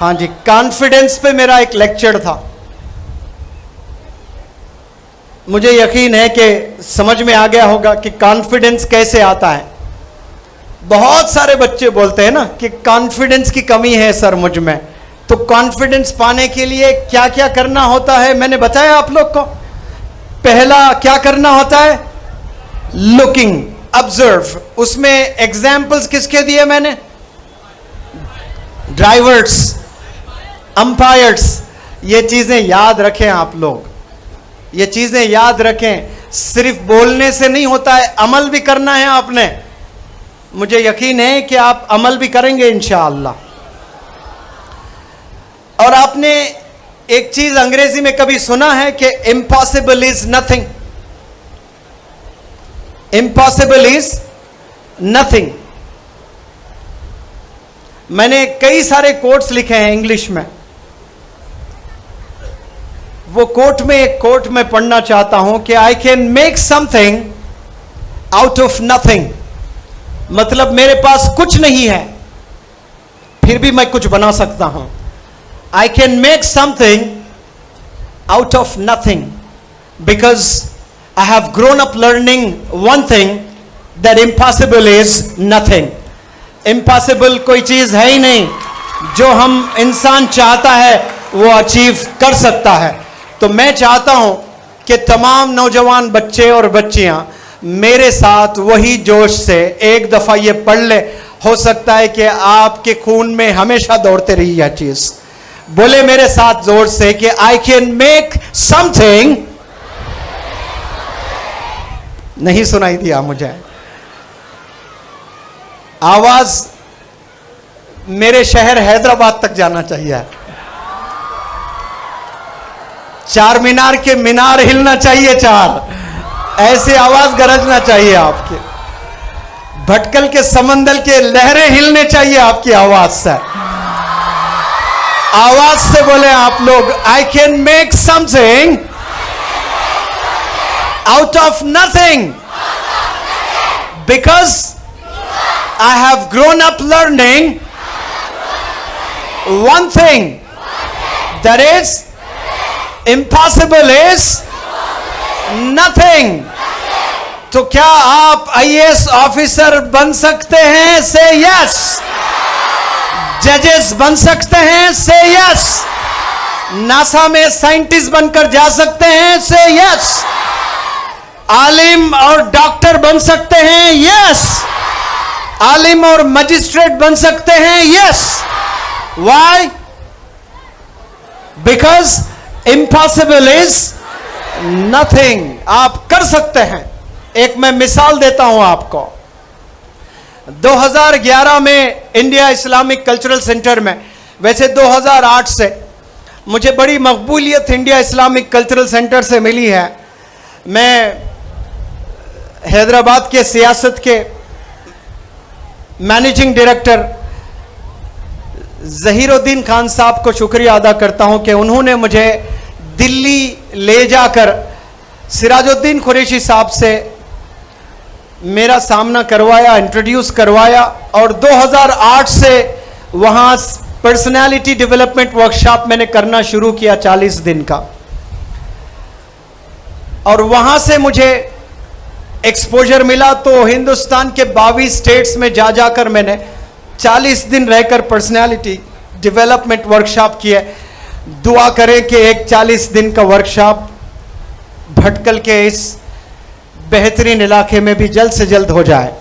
हाँ जी, कॉन्फिडेंस पे मेरा एक लेक्चर था। मुझे यकीन है कि समझ में आ गया होगा कि कॉन्फिडेंस कैसे आता है। बहुत सारे बच्चे बोलते हैं ना कि कॉन्फिडेंस की कमी है सर मुझ में। तो कॉन्फिडेंस पाने के लिए क्या क्या करना होता है मैंने बताया आप लोग को। पहला क्या करना होता है? Looking, observe. उसमें एग्जाम्पल्स किसके दिए मैंने? Drivers, umpires. ये चीजें याद रखें आप लोग, ये चीजें याद रखें। सिर्फ बोलने से नहीं होता है, अमल भी करना है आपने। मुझे यकीन है कि आप अमल भी करेंगे इंशाअल्लाह। और आपने एक चीज अंग्रेजी में कभी सुना है कि impossible is nothing. Impossible is nothing. मैंने कई सारे कोट्स लिखे हैं इंग्लिश में। वो कोट में एक कोट मैं पढ़ना चाहता हूं कि I can make something out of nothing. मतलब मेरे पास कुछ नहीं है फिर भी मैं कुछ बना सकता हूं। I can make something out of nothing because I have grown up learning one thing, that impossible is nothing. Impossible कोई चीज है ही नहीं, जो हम इंसान चाहता है वो अचीव कर सकता है। तो मैं चाहता हूं कि तमाम नौजवान बच्चे और बच्चियां मेरे साथ वही जोश से एक दफा ये पढ़ ले। हो सकता है कि आपके खून में हमेशा दौड़ते रही यह चीज। बोले मेरे साथ जोर से कि आई कैन मेक समथिंग। नहीं सुनाई दिया मुझे आवाज। मेरे शहर हैदराबाद तक जाना चाहिए। चार मीनार के मीनार हिलना चाहिए, चार ऐसी आवाज गरजना चाहिए आपके। भटकल के समंदर के लहरें हिलने चाहिए आपकी आवाज से। आवाज से बोले आप लोग, I can make something out of nothing because I have grown up learning one thing, that is impossible is nothing. तो क्या आप IAS ऑफिसर बन सकते हैं? Say yes. जजेस बन सकते हैं? Say yes. नासा में साइंटिस्ट बनकर जा सकते हैं? Say yes. आलिम और डॉक्टर बन सकते हैं? Yes. आलिम और मजिस्ट्रेट बन सकते हैं? Yes. Why? Because impossible is nothing. आप कर सकते हैं। एक मैं मिसाल देता हूं आपको। 2011 में इंडिया इस्लामिक कल्चरल सेंटर में, वैसे 2008 से मुझे बड़ी मकबूलियत इंडिया इस्लामिक कल्चरल सेंटर से मिली है। मैं हैदराबाद के सियासत के मैनेजिंग डायरेक्टर जहीरुद्दीन खान साहब को शुक्रिया अदा करता हूं कि उन्होंने मुझे दिल्ली ले जाकर सिराजुद्दीन कुरैशी साहब से मेरा सामना करवाया, इंट्रोड्यूस करवाया। और 2008 से वहां पर्सनालिटी डेवलपमेंट वर्कशॉप मैंने करना शुरू किया 40 दिन का। और वहां से मुझे एक्सपोजर मिला। तो हिंदुस्तान के 22 स्टेट्स में जा जाकर मैंने 40 दिन रहकर पर्सनालिटी डेवलपमेंट वर्कशॉप किए। दुआ करें कि एक 40 दिन का वर्कशॉप भटकल के इस बेहतरीन इलाके में भी जल्द से जल्द हो जाए।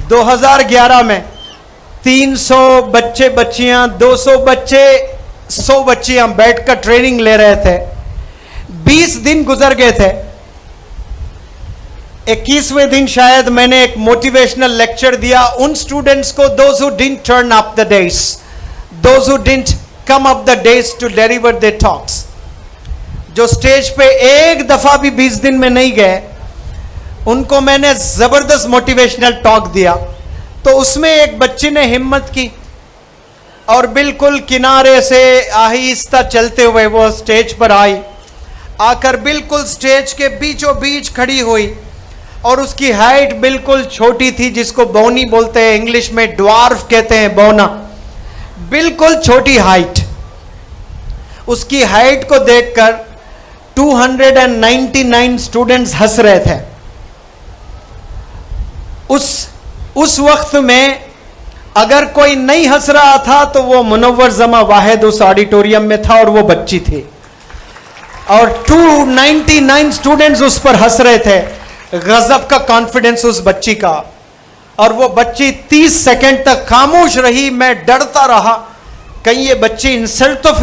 2011 में 300 बच्चे बच्चियां, 200 बच्चे, 100 बच्चियां बैठकर ट्रेनिंग ले रहे थे। 20 दिन गुजर गए थे। 21वें दिन शायद मैंने एक मोटिवेशनल लेक्चर दिया उन स्टूडेंट्स को, those who didn't turn up the days, those who didn't come up the days to deliver their talks, जो स्टेज पे एक दफा भी 20 दिन में नहीं गए, उनको मैंने जबरदस्त मोटिवेशनल टॉक दिया। तो उसमें एक बच्ची ने हिम्मत की और बिल्कुल किनारे से आहिस्ता चलते हुए वो स्टेज पर आई। आकर बिल्कुल स्टेज के बीचों बीच खड़ी हुई। और उसकी हाइट बिल्कुल छोटी थी, जिसको बौनी बोलते हैं, इंग्लिश में ड्वार्फ कहते हैं, बौना, बिल्कुल छोटी हाइट। उसकी हाइट को देखकर 299 स्टूडेंट्स हंस रहे थे। उस वक्त में अगर कोई नहीं हंस रहा था तो वो मुनव्वर जमा वाहिद उस ऑडिटोरियम में था और वो बच्ची थी, और 299 स्टूडेंट्स उस पर हंस रहे थे। गजब का कॉन्फिडेंस उस बच्ची का, और वो बच्ची 30 सेकंड तक खामोश रही। मैं डरता रहा कहीं ये बच्ची इंसल्ट तो